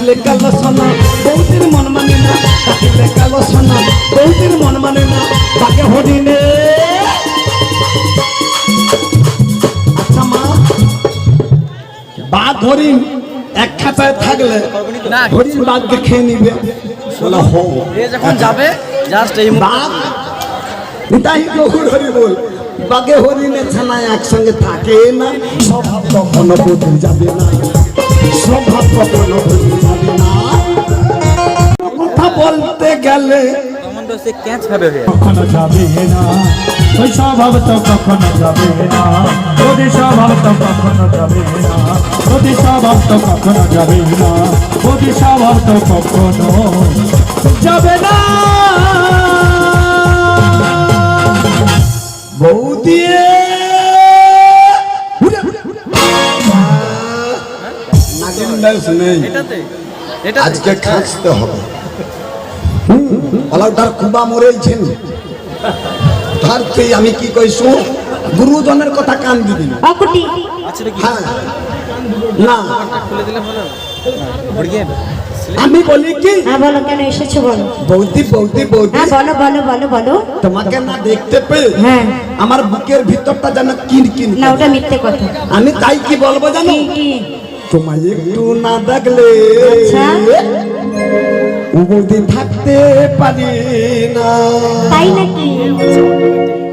ডাকিলে কালো সোনা বৌদির মন মানে না, ডাকিলে কালো সোনা বৌদির মন মানে না, তাকে হরিণে। আচ্ছা মা, বাঘ হরিণ এক খাঁচায় থাকলে হরিণ বাঘকে খেয়ে নিবে? বলা হো, যখন যাবে জাস্ট এই বাঘ তাই গৌর হরি বল, বাঘে হরিণে ছানায় একসঙ্গে থাকে না, স্বভাব কখনো বদলে যাবে না, স্বভাব কখনো বদলে যাবে না। কথা বলতে গেলে কখনো যাবে না, ওই স্বভাব তো কখনো যাবে না, ওই স্বভাব তো কখনো যাবে না, ওই স্বভাব তো কখনো যাবে না, ওই স্বভাব তো কখনো যাবে না। বৌদি আজকে খাঁচতে হবে, তার কুবা মরেছেন তার তুই আমি কি কইছো, গুরুজনের কথা কান দিবি না। হ্যাঁ না আমি বলি কি, হ্যাঁ বলো, কেন এসেছো বলো। বৌদি বৌদি বৌদি, হ্যাঁ বলো বলো বলো বলো। তোমাকে না দেখতে পেয়ে হ্যাঁ আমার বুকের ভিতরটা যেন কিন কিন। না ওটা মিথ্যে কথা। আমি তাই কি বলবো জানো, কি কি? তোমায় একটু না দেখলে আচ্ছা বৌদি থাকতে পারি না। তাই নাকি?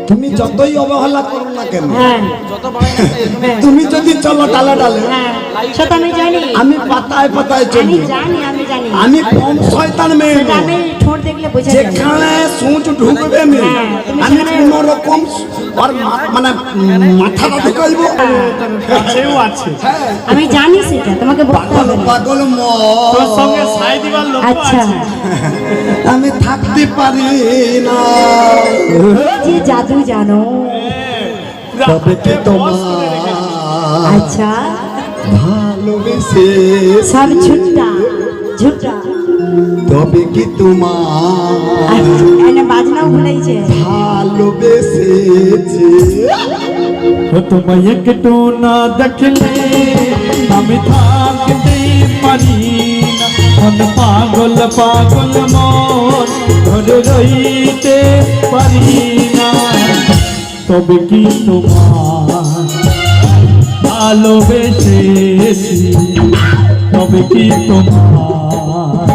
তুমি যতই অবহেলা করো না কেন, হ্যাঁ তুমি যদি চলো ডালে ডালে, হ্যাঁ সেটা আমি জানি, আমি পাতায় পাতায় আমি চলি। জানি আমি জানি। আমি কম শয়তান মেয়ে সেটা আমি ঠোঁট দেখলে বোঝা যাবে। যেখানে সূচ ঢুকবে হ্যাঁ, তুমি আমি সেখানে- কোন রকম মানে মাথাটা ঢুকাইব। সেও আছে, হ্যাঁ আমি জানি সেটা, তোমাকে বলতে পাগল হবে না। পাগল তোর সঙ্গে মন সাই দিবার লোক আচ্ছা আছে। আমি থাকতে পারি না, যে জাদু জানো। তবে কি তোমার আচ্ছা ভালোবেসে, সব ঝুটা ঝুটা। তবে কি তোমার এনে বাজনাও ভুলাইছে। ভালোবেসেছে। তোমায় একটু না দেখলে আমি থাকতে পারি না, মন পাগল পাগল মন ধরে রইতে পারি না, তবে কি তোমার ভালোবেসেছি, তবে কি তোমার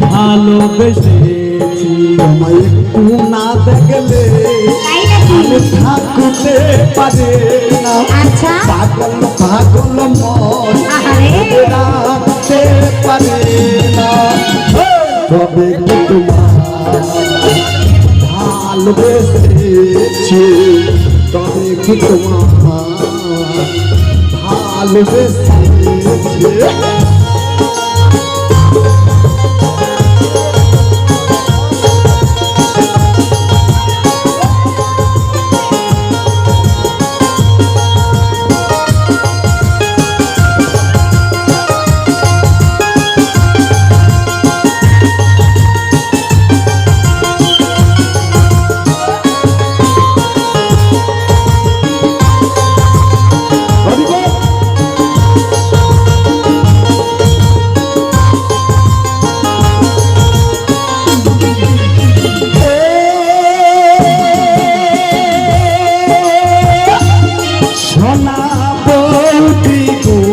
ভালোবেসেছি। তোমায় একটু না দেখলে তাই নাকি? আমি থাকতে পারি না, আচ্ছা পাগল পাগল মন আহারে রাখতে পারি না, তবে কি তোমার ভালোবেসেছি, তবে কি তোমার ভালোবেসেছি।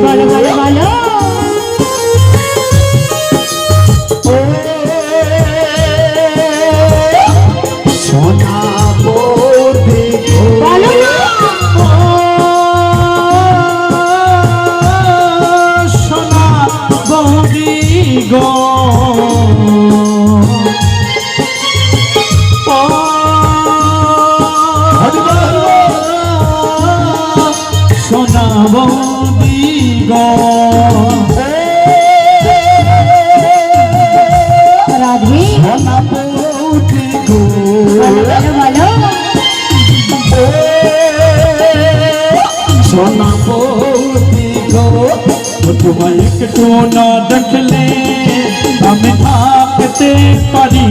বলো বলো বলো। বলো না। সোনা বৌদি গো, সোনা বৌদি গো, রাধে বলো বলো বলো। সোনা বৌদি গো, তোমায় একটু না দেখলে আমি থাকতে পারি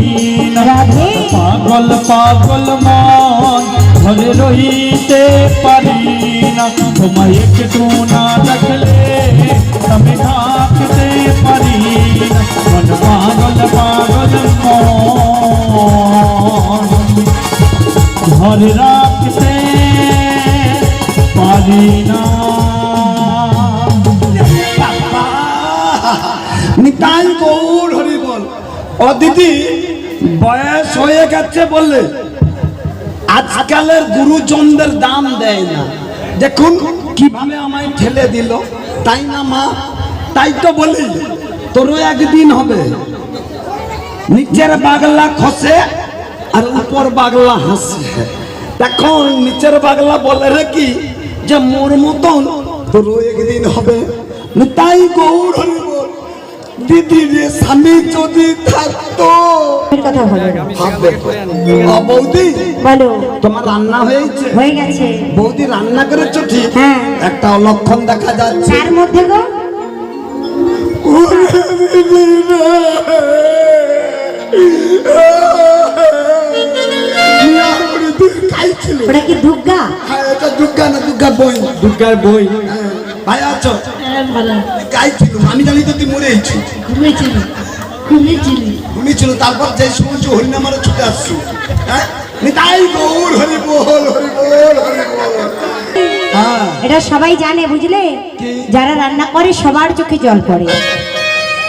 না, রাধে পাগল পাগল মন ঘরে রইতে পারি না, তোমায় একটু না দেখলে আমি থাকতে পারি না, মন পাগল পাগল মন ধরে রাখতে পারি না। নিতাই গৌর হরি বল। ও দিদি, বয়স হয়ে গেছে বললে আজকালের গুরুজনদের দাম দেয় না। দেখুন কিভাবে আমায় ঠেলে দিল, তাই না মা? তাই তো বলি তোরও একদিন হবে। নিচের বাগলা খসে আর উপর বাগলা হাসে। এখন নিচের বাগলা বলে রে কি যে মোর মতন তোরও একদিন হবে। তাই গৌর হরি বল। দিদি রে, স্বামী যদি থাকতো। এর কথা বলো। ভাববে ও বৌদি, বলো। তোমার রান্না হয়েছে? হয়ে গেছে। বৌদি রান্না করেছো ঠিক, হ্যাঁ। একটা অলক্ষণ দেখা যাচ্ছে। তার মধ্যে গো ওটা কি দুর্গা? হ্যাঁ, এটা দুর্গা না, দুর্গা বই। দুর্গার বই। হ্যাঁ, ভাই আছো? ভালো গাইছিল, আমি জানি তো তুই মরেছি। ঘুমিয়েছিল, তারপর যে শুনছো হরিনামারে ছুটে আসছি। হ্যাঁ, নিতাই গৌর হরি বল, হরি বল, হরি বল। হ্যাঁ, এটা সবাই জানে, বুঝলে? কি? যারা রান্না করে সবার চোখে জল পড়ে।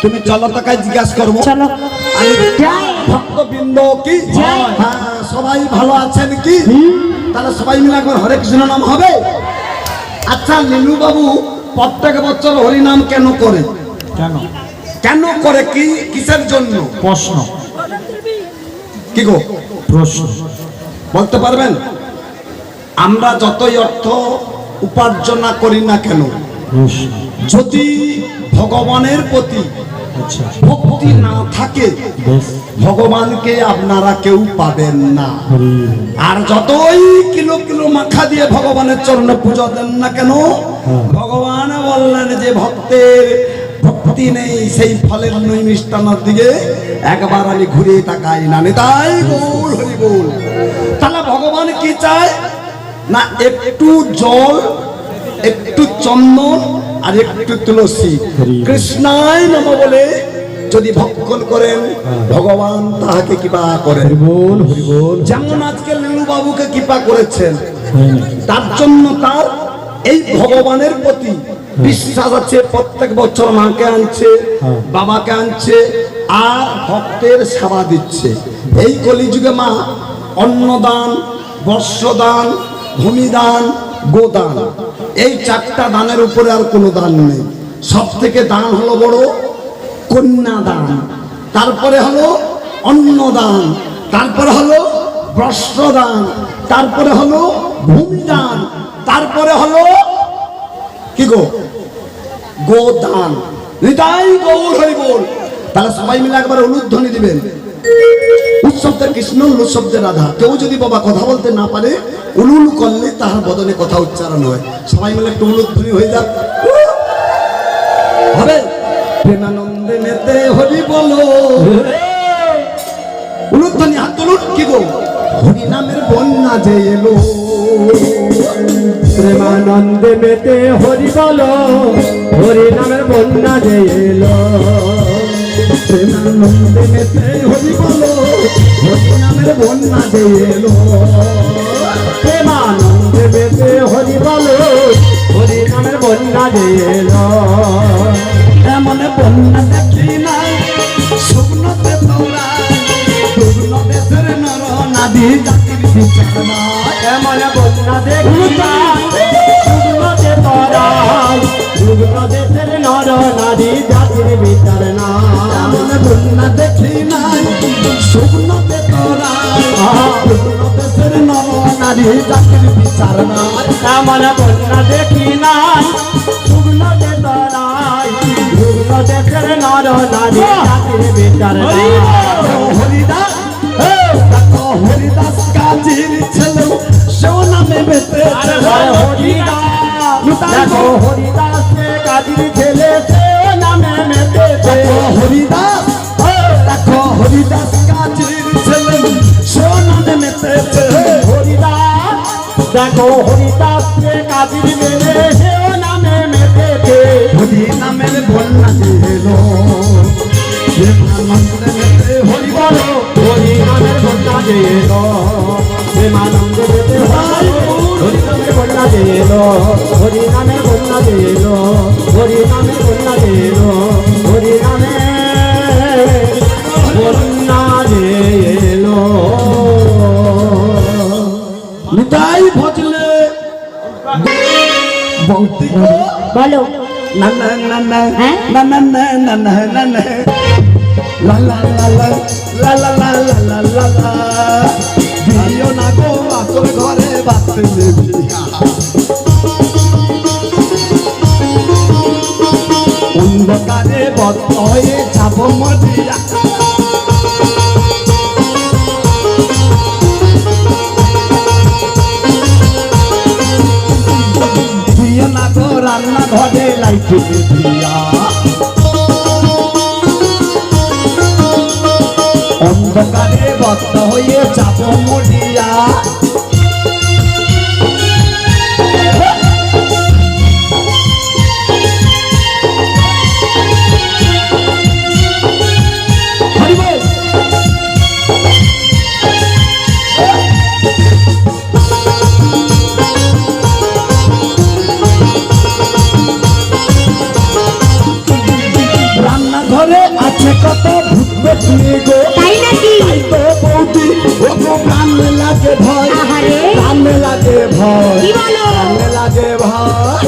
তুমি চলো তাকে জিজ্ঞাসা করবো। চলো। আমি যাই। ভক্তবৃন্দ কি? যাই। হ্যাঁ, সবাই ভালো আছেন কি? তাহলে সবাই মিলে একবার হরে কৃষ্ণ নাম হবে। আচ্ছা লীলু বাবু, প্রত্যেক বছর হরিনাম কেন করে? কেন? কেন করে, কি কিসের জন্য? প্রশ্ন। কি গো প্রশ্ন বলতে পারবেন? আমরা যতই অর্থ উপার্জন করি না কেন, প্রশ্ন। যদি ভগবানের প্রতি আচ্ছা, ভক্তি না থাকে, বেশ। ভগবানকে আপনারা কেউ পাবেন না। হরি আর যতই কিলো কিলো মাখা দিয়ে ভগবানের চরণে পূজা দেন না কেন, ভগবান বললেন যে ভক্তের ভক্তি নেই, সেই ফলের নই মিষ্টান্নর দিকে একবার আমি ঘুরে তাকাই না। তাই বল হরি বল। তাহলে ভগবান কি চায় না? একটু জল, একটু চন্দন আর একটু তুলসী, কৃষ্ণায় নম বলে যদি ভক্ষণ করেন, ভগবান তাহাকে কৃপা করেন। বল, হরি বল। যেমন আজকে লীলু বাবুকে কৃপা করেছেন, তার জন্য তার এই ভগবানের প্রতি বিশ্বাস আছে। প্রত্যেক বছর মাকে আনছে, বাবাকে আনছে, আর ভক্তের সেবা দিচ্ছে। এই কলিযুগে মা অন্নদান, বর্ষদান, ভূমিদান, গোদান, এই চারটা দানের উপরে আর কোনো দান নেই। সব থেকে দান হলো বড় কন্যাদান, তারপরে হলো অন্নদান, তারপরে হলো বস্ত্রদান, তারপরে হলো ভূমিদান, তারপরে হলো কি গো গোদান। নিতাই গৌর হরি বল। তাহলে সবাই মিলে একবার উলুধ্বনি দিবেন। উৎসবদের কৃষ্ণ, উৎসবদের রাধা। কেউ যদি বাবা কথা বলতে না পারে, উলুল করলে তাহার বদনে কথা উচ্চারণ হয়। সবাই মিলে একটু উলুধ্বনি হয়ে যাক, হবে? প্রেমানন্দে নেতে হরি বলো। উলুধ্বনি, হাত তুলুন। কি গো হরি নামের বন্যা যে এলো, প্রেমানন্দে মেতে হরি বলো, হরি নামের বন্যা যে এলো। প্রেমানন্দে নেতে হরি বলো, হরি নামের বন্যা যে এলো। প্রেমানন্দে মেতে হরি বলো, হরি নামের বন্যা যে এলো। এমন বন্যা দেখি নাই শুকনোতে তোরা, শুকনো দেশের নর নাদি জাতির বিচার নাই। এমন বন্যা দেখি না, শুকনোতে তরাই, শুকনো দেশের নর নারী জাতির বিচার না। এমন বন্যা দেখি নাই শুকনোতে তোরা, শুকনো দেশের নর নারী জাতির বিচার নাই। এমন বন্যা দেখি নাই, শুকনো যে তরাই, শুকনো দেশের নর নারী জাতির বিচার না। হরিদাস, দেখো হরিদাস কাজীর ছেলে, সেও নামে বেঁচে দেখো হরিদাস কাজীর ছেলে, সে নামে মেতেছে। হরিদাস, দেখো হরিদাস কাজীর ছেলে, সেও নামে মেতেছে। হরিদাস, দেখো হরিদাস কাজীর মেলে, সে নামে মেতেছে। হরি নামের বন্যা এলো প্রেমানন্দে মেতে হরি বল হরি নামের বন্যা যে এলো প্রেমানন্দে মেতে হরি নামের বন্যা যে এলো হরি নামের বন্যা যে এলো হরি নামের বন্যা যে এলো হরি নামের বন্যা যে এলো নিতাই ভজলে বৌতি বলো না না না না হ্যাঁ? না না না না না না না লা লা লা লা লা লা লা লা লা লা লা দিও না গো আসল ঘরে বাঁচতে বিয়া অন্ধকারে বদ্ধ হয়ে যাব মরিয়া দিও না গো রান্না ঘরে লাইট দিয়া অন্ধকারে বদ্ধ হয়ে যাব মরিয়া হরি বল রান্নাঘরে আছে কত ভূত পেটনি গো তাই নাকি তো বৌদি ওগো প্রাণ লাগে ভয় আহারে। প্রাণ লাগে ভয় কি বলো? প্রাণ লাগে ভয়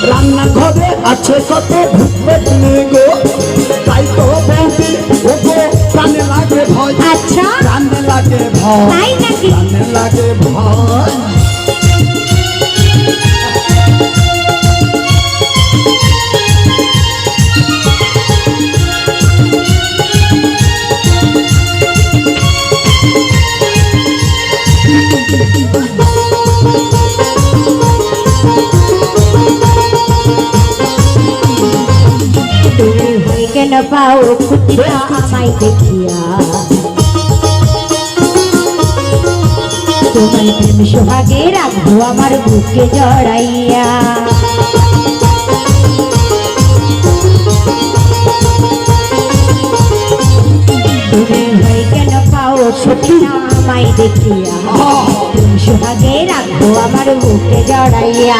রান্নাঘরে আছে কত ভূত পেটনি গো তাই তো বৌদি ওগো প্রাণ লাগে ভয় আচ্ছা প্রাণ লাগে ভয় তাই নাকি প্রাণ লাগে ভয় তুমি হয়ে কেন পাও খুঁটিয়া আমায় দেখিয়া তোমার প্রেম সোহাগে রাখবো আমার বুকে জড়াইয়া তুমি হয়ে কেন পাও খুঁটিয়া আমায় দেখিয়া প্রেম সোহাগে রাখবো আমার বুকে জড়াইয়া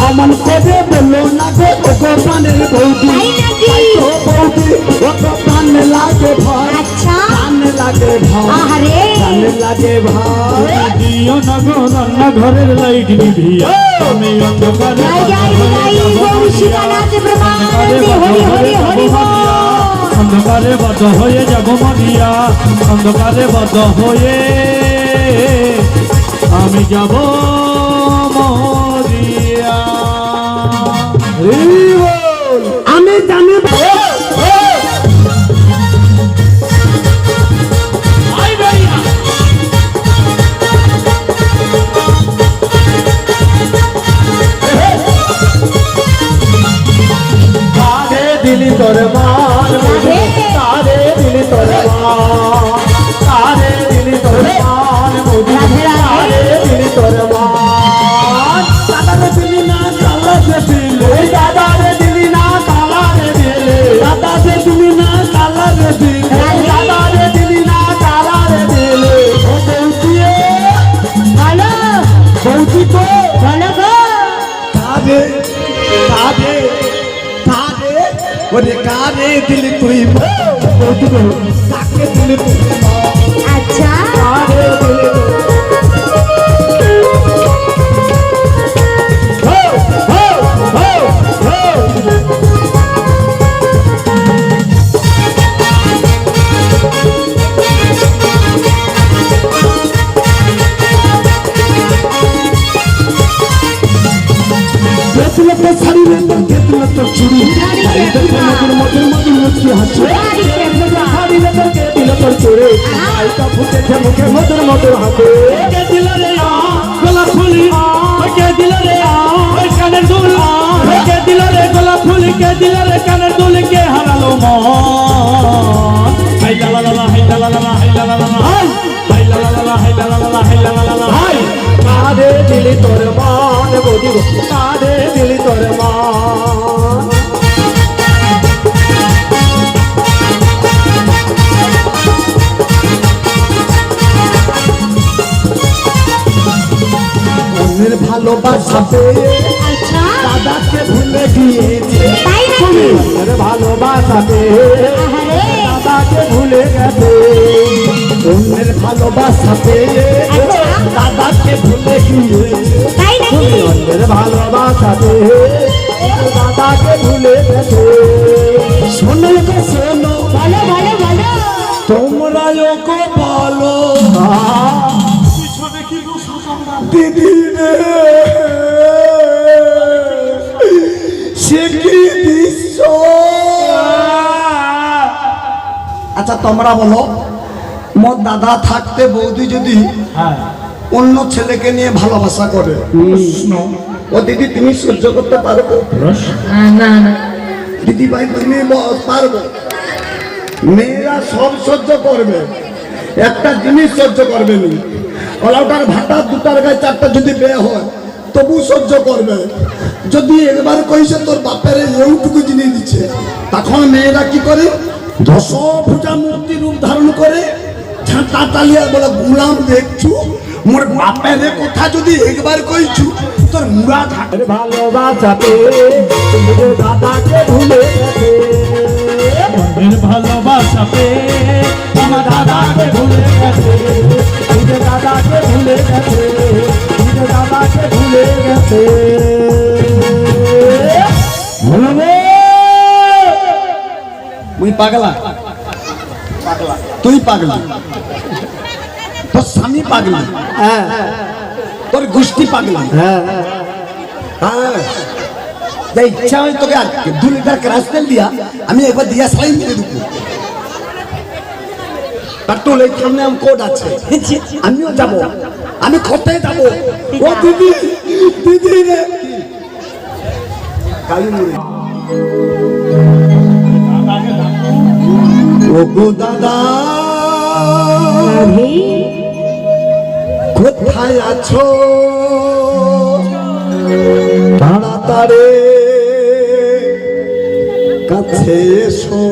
অমন করে বললো না গো ওগো প্রাণের বৌদি তাই নাকি? ও বৌদি ওগো প্রাণ লাগে ভয় আচ্ছা প্রাণ লাগে ভয় আহারে প্রাণ লাগে ভয় দিও না গো রান্না ঘরের লাইট নিভিয়া আমি অন্ধকারে জয় জয় জয় গৌরী সীতানাথ ব্রহ্মানন্দে হরি হরি হরি বল অন্ধকারে বদ্ধ হয়ে যাব মরিয়া অন্ধকারে বদ্ধ হয়ে আমি যাব মরিয়া আমি জানি কারে দিলি তোর মান কারে দিলি তোর মান কারে দিলি তোর মান কারে দিলি তোর মান দাদারে দিলি না কালারে দিলে দাদারে দিলি না কালারে দিলে দাদারে দিলি না কালারে দিলে দাদারে দিলি না কালারে দিলে ও বৌদি বলো বৌদি তো বলো গো কারে কারে কারে ওরে কারে দিলি তুই বৌদি গো কাকে দিলি তুই আচ্ছা কারে দিলি তুই দেখলে তো শাড়ি রে তো দেখলে তো চুড়ি মধুর মধুর মধুর মুচকি হাসি শাড়ি রে তো দিল তোর চুড়ি আইটা ফুটেছে মুখে মধুর মধুর হাসি কে দিল রে গোলাপ ফুলি কে দিল রে কানের দুল কে দিল রে গোলাপ ফুলি কে দিল রে কানের দুল কে হারালো মন হাই লা লা লা হাই লা লা লা হাই লা লা লা হাই লা লা লা হাই লা লা লা কারে দিলি তোর মা অন্যের ভালোবাসা পেয়ে আচ্ছা দাদাকে ভুলে গিয়েছে তাই নাকি অন্যের ভালোবাসা পেয়ে আহারে দাদাকে ভুলে গেছে অন্যের ভালোবাসা পেয়ে আচ্ছা। দাদাকে ভুলে গিয়েছে তাই নাকি অন্যের ভালোবাসা পেয়ে দাদাকে ভুলে গেছে শোনো গো শোনো বলো বলো বলো তোমরা ওকে বলো দিদি রে সে কি দৃশ্য আচ্ছা তোমরা বলো মোর দাদা থাকতে বৌদি যদি অন্য ছেলেকে নিয়ে ভালোবাসা করে ও দিদি তুমি সহ্য করতে পারবে না না দিদি ভাই তুমি পারবে মেয়েরা সব সহ্য করবে একটা জিনিস সহ্য করবে না ওলাটার ভাটা দুটার গায়ে চারটা যদি বিয়ে হয় তবু সহ্য করবে যদি একবার কইছে তোর বাপের এইটুকু জিনিস দিচ্ছে তখন মেয়েরা কি করে দশভুজা মূর্তি রূপ ধারণ করে ঝাঁটা চালিয়ে বলে গুলাম দেখছু মোর বাপের কথা যদি একবার কইছু তোর মুড়া থাকে ভালোবাসা পেয়ে দাদাকে ভুলে গেছে অন্যের ভালোবাসা পেয়ে আমার দাদাকে ভুলে গেছে নিজে দাদাকে ভুলে গেছে নিজে দাদাকে ভুলে গেছে মুই পাগলা তুই পাগলা তোর স্বামী পাগলা হ্যাঁ তোর গোষ্ঠী পাগলা হ্যাঁ হ্যাঁ যে ইচ্ছা হয় তোকে 2 লিটার ক্রাশ তেল দিয়া আমি একবার দিয়া সালাই মেরে দেবো পেট্রোল এই সামনে আমার কোড আছে আমিও যাব আমি খতে যাব ও দিদি দিদি রে কালী মুড়ি ও গো দাদা আরে কোথায় আছো তাড়াতাড়ি কাছে এসো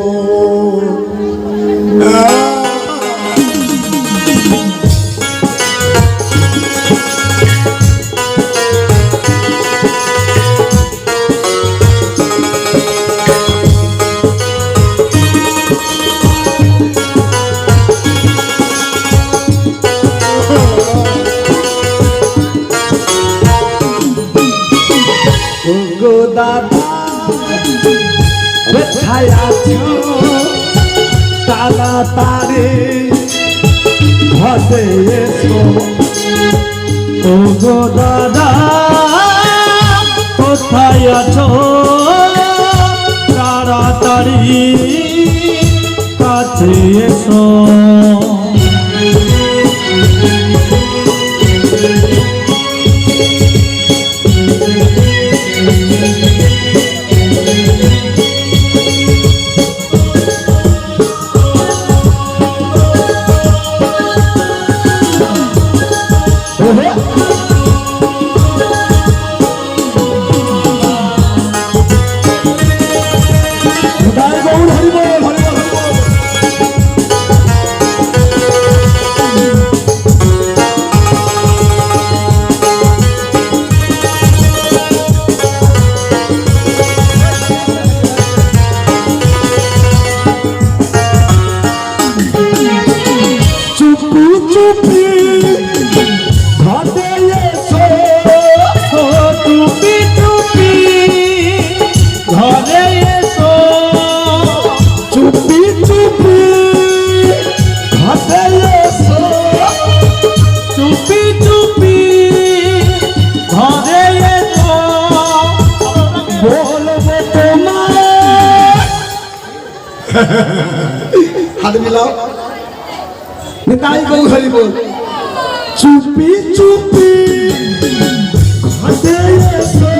গো দাদা কোথায় আছো তাড়াতাড়ি ঘরে এসো ও গো দাদা কোথায় আছো তাড়াতাড়ি কাছে এসো জয় গৌর হরি বল হরি বল হরি বল চুপি চুপি ঘরে এসো ও টুপি টুপি ঘরে এসো চুপি চুপি ঘরে এসো চুপি চুপি ঘরে এসো বলবো তোমার হাত মিলাও নিতাই গৌ হরি বল চুপি চুপি ঘরে এসো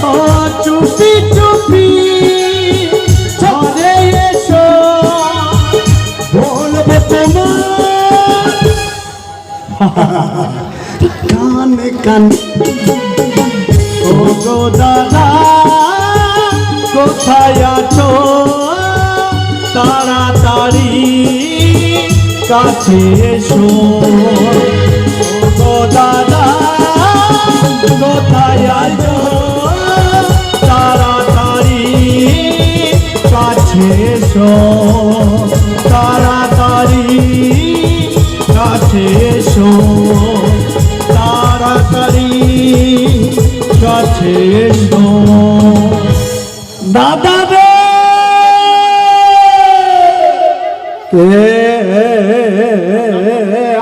ও চুপি চুপি ঘরে এসো বলবো তোমার কানে কানে গো দাদা কোথায় আছো তাড়াতাড়ি কাছে এসো ও গো দাদা কোথায় আছো তাড়াতাড়ি কাছে এসো তাড়াতাড়ি কাছে এসো তাড়াতাড়ি কাছে এসো দাদা রে কে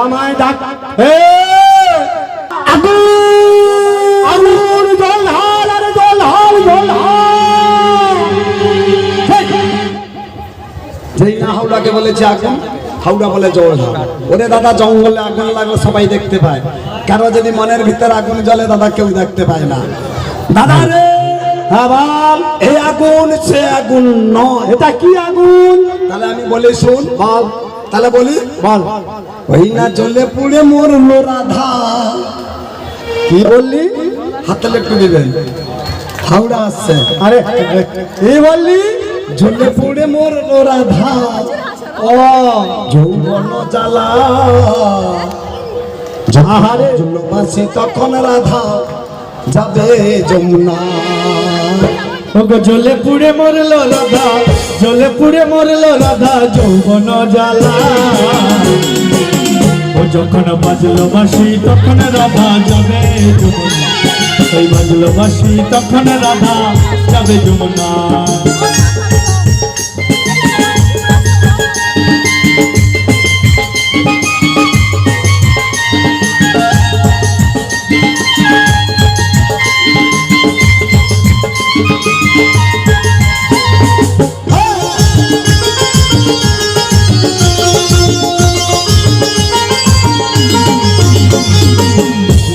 আমায় ডাক আগুন আগুন জল হাল আর জল হাল জল যেই না হাওড়াকে বলেছে আগুন, হাওড়া বলে জল। ওরে দাদা, জঙ্গলে আগুন লাগলে সবাই দেখতে পায়, কারো যদি মনের ভিতরে আগুন জ্বলে দাদা কেউ দেখতে পায় না। দাদা রে, হ্যাঁ বল, এই আগুন সে আগুন নয়। এটা কি আগুন? তাহলে আমি বলি শোন, বল, তাহলে বলি বল। ওই না জ্বলে পুড়ে মরলো রাধা। কি বললি? হাতলে একটু দিবেন, হাওড়া আসছে। আরে কি বললি? জ্বলে পুড়ে মরলো রাধা, ও যৌবন জ্বালা। আহারে, জলবাসী তখন রাধা যাবে যমুনা। ওগো জ্বলে পুড়ে মরলো রাধা, জ্বলে পুড়ে মরলো রাধা যৌবন জ্বালা। ও যখন বাজলো বাঁশি তখন রাধা যাবে যমুনা, ওই বাজলো বাঁশি তখন রাধা যাবে যমুনা।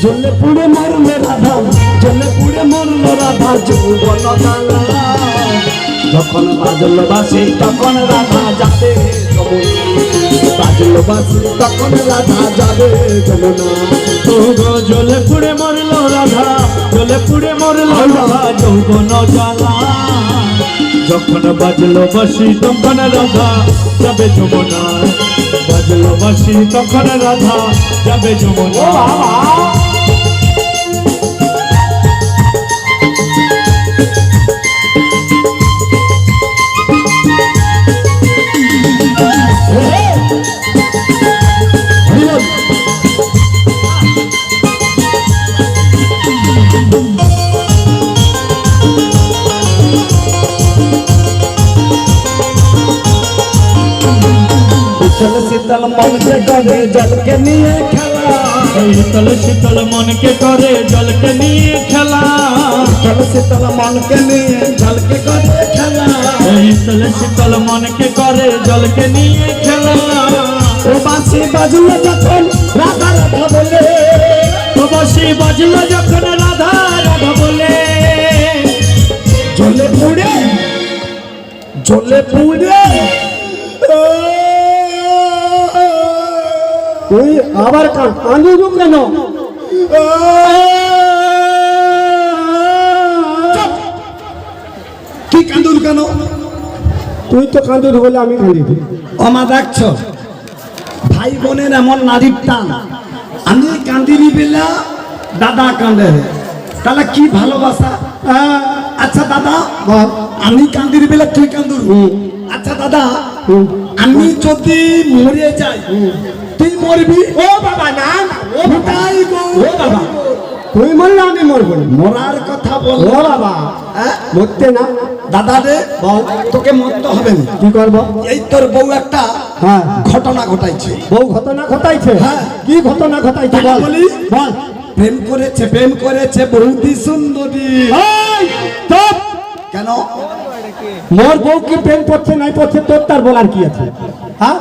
জ্বলে পুড়ে মরলো রাধা, জ্বলে পুড়ে মরলো রাধা যৌবন জ্বালা। যখন বাজলো বাঁশি তখন রাধা যাবে যমুনা, বাজলো বাঁশি তখন রাধা যাবে যমুনা। ওগো জ্বলে পুড়ে মরলো রাধা, জ্বলে পুড়ে মরলো রাধা যৌবন জ্বালা। যখন বাজলো বাঁশি তখন রাধা যাবে যমুনা, বাজলো বাঁশি তখন রাধা যাবে যমুনা। শীতল শীতল মনকে করে জলকে নিয়ে খেলা, শীতল শীতল মনকে করে জলকে নিয়ে খেলা। শীতল শীতল মনকে নিয়ে জলকে করে খেলা। শীতল শীতল মনকে করে জলকে নিয়ে খেলা। ও বাঁশি বাজলো যখন রাধা রাধা বলে, ও বাঁশি বাজলো যখন রাধা রাধা বলে। জ্বলে পুড়ে জ্বলে পুড়ে তুই আবার কাঁদু কেন? কি কান্দুর কেন? তুই তো কাঁদুর বলে আমি কাঁদি। আমা দেখছ ভাই বোনের এমন নারীর টান, আমি কান্দিনি বেলা দাদা কান্দে, তাহলে কি ভালোবাসা। আচ্ছা দাদা, আমি কান্দির বেলা তুই কান্দুর। আচ্ছা দাদা, আমি যদি মরে যাই তুই মরবি? ও বাবা না, ও তাই গো, ও বাবা তুই মরলে আমি মরবো না। মরার কথা বল। ও বাবা মরতে না। দাদা রে, তোকে মরতে হবে না। কি করবো? এই তোর বউ একটা হ্যাঁ ঘটনা ঘটাইছে। বউ ঘটনা ঘটাইছে? হ্যাঁ। কি ঘটনা ঘটাইছে বল? বলি? বল। প্রেম করেছে বহুতি সুন্দরী। এই, চুপ! কেন? মোর বউ কি প্রেম করছে নাই করছে তোর তার বলার কি আছে? হ্যাঁ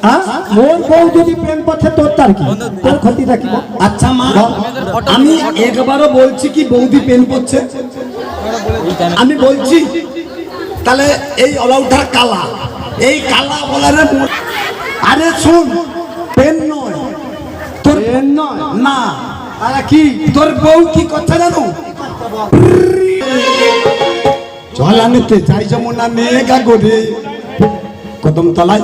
হ্যাঁ, মোর বউ যদি প্রেম করছে তোর তার কি, তোর ক্ষতিটা কি? আচ্ছা মা, আমি একবারও বলছি কি বৌদি প্রেম করছে? আমি বলছি তাহলে এই অলৌঠা কালা, এই কালা বলারে আরে শুন, পেন নয় তোর, প্রেম নয় না তারা কি? তোর বউ কি করছে জানো? জলানিতে যাই যমুনা মেঘা গড়ে কদম তলায়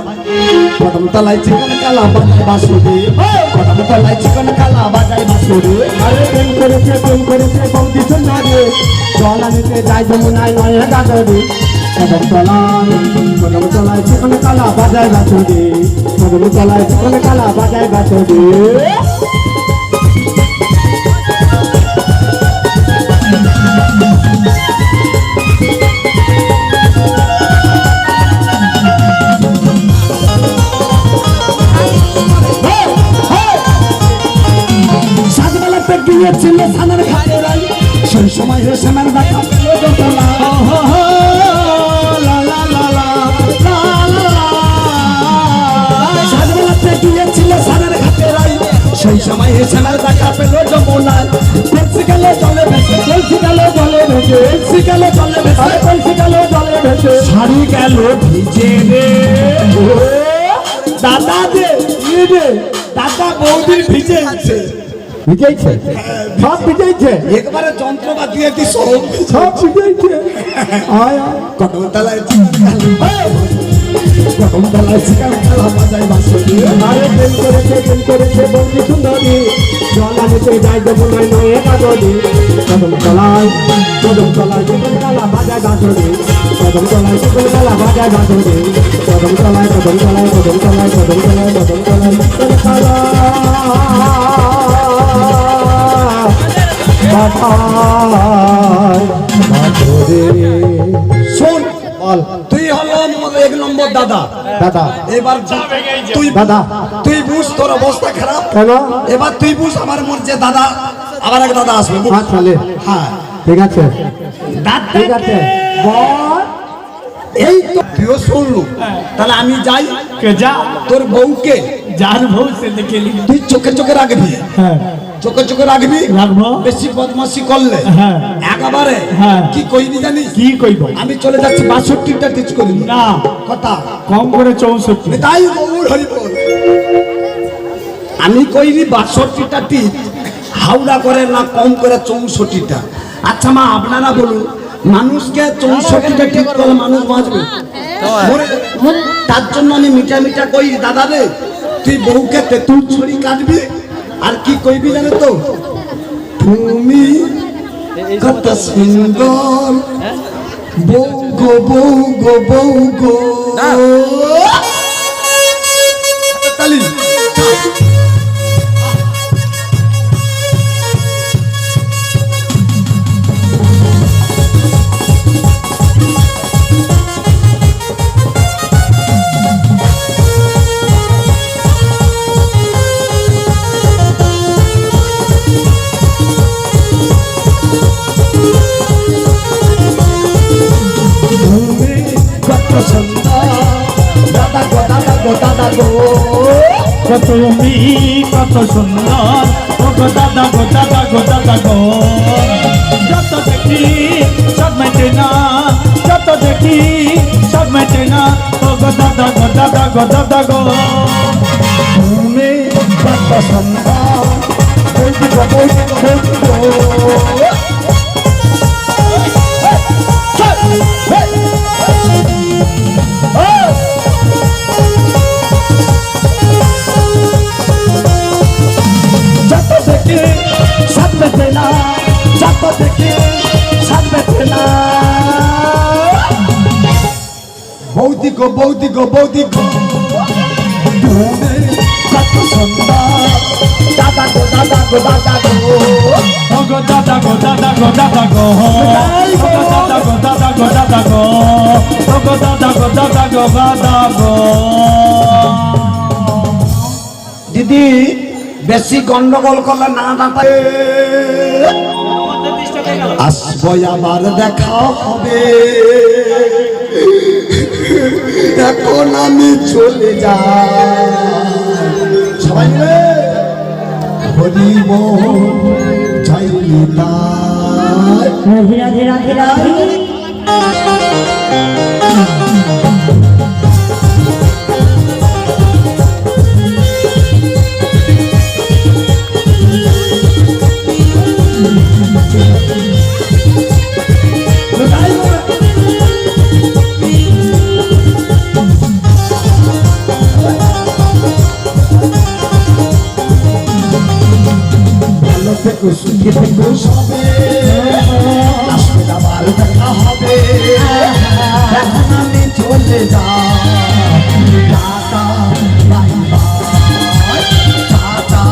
চিকন কালা বাজায় বাঁশুরি কদম তলায় চিকন কালা বাজায় বাঁশুরি আরে প্রেম করেছে বৌদি সুন্দরী জলানিতে যাই যমুনায় নয় গাজরি কদম তলায় চিকন কালা বাজায় বাঁশুরি কদম তলায় চিকন কালা বাজায় বাঁশুরি সাজবেলাতে গিয়েছিল সানের ঘাটে রাই সেই সময় রেশমের দেখা পেল দোতলা সাজবেলাতে গিয়েছিল সানের ঘাটে রাই সেই সময় রেশমের দেখা পেল যমুনায় কলসি গেল জলে ভেসে শাড়ি গেল ভিজে রে দাদা দে দাদা বৌদি ভিজেছে ভিজেছে সব ভিজেছে একবারে যন্ত্রপাতি দিয়ে দি সব ভিজেছে আয় কদম তলায় চিকন কালা বাজায় বাঁশুরি আরে প্রেম করেছে বৌদি সুন্দরী জলানিতে যাই যমুনায় নয় গাজরি কদম তলায় চিকন কালা বাজায় বাঁশুরি কদম তলায় চিকন কালা বাজায় বাঁশুরি কদম তলায় চিকন কালা বাঁশুরি শোন বল তুই হলো এক নম্বর দাদা দাদা এবার তুই দাদা তুই বুঝ তোর অবস্থা খারাপ কেন এবার তুই বুঝ আমার মোর যে দাদা আবার এক দাদা আসবে বুঝ? চলে হ্যাঁ ঠিক আছে ঠিক দাদা আছে বল এই তো তুইও শুনলু তাহলে আমি যাই কে যা তোর বউকে যার বউ সে দেখে নি তুই চোখে রাখবি হ্যাঁ চোখে রাখবি রাখবো বেশি বদমাশি করলে হ্যাঁ। একেবারে হ্যাঁ। কি কইনি জানিস কি কইব আমি চলে যাচ্ছি 62টা টিচ করি না কথা কম করে 64 তাই গৌর হরি বল আমি কইনি 62টা টিচ হাওড়া করে না কম করে 64টা আচ্ছা মা আপনারা বলুন মানুষকে 64টা টিচ করলে মানুষ বাঁচবে তার জন্য আমি মিঠা কই দাদা রে তুই বউকে তেঁতুল ছড়ি কাটবি আর কি কইবি জানো তো তুমি কত সুন্দর বউ গো তালি তুমি কত সুন্দর দাদা গো তুমি কত সুন্দর ও গো দাদা গো যত দেখি সব মেটে না যত দেখি সব মেটে না ও গো দাদা গো তুমি কত সুন্দর বৌদি গো যত দেখি সব মেটে না যত দেখি সব মেটে না বৌদি গো তুমি কত সুন্দর দাদা গো ও গো দাদা গো ও গো দাদা গো ও গো দাদা গো দিদি বেশি গন্ডগোল করলে না দাদা আসবো আবার দেখা হবে এখন আমি চলে যাই সবাই মিলে হরিব জয় নিতাই রাধে থেকে থেকে সবে আসবে আবার দেখা হবে এখন আমি চলে যাই tata bye bye tata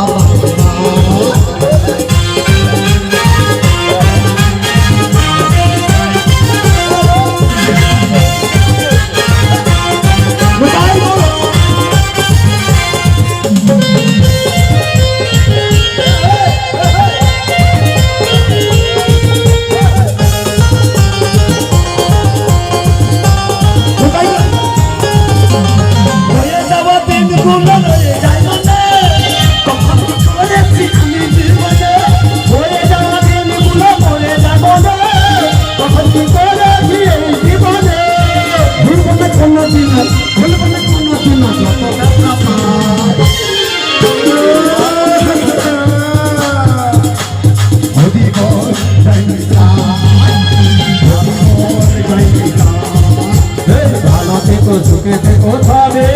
bye ভালো থেকো সুখে থেকো তবে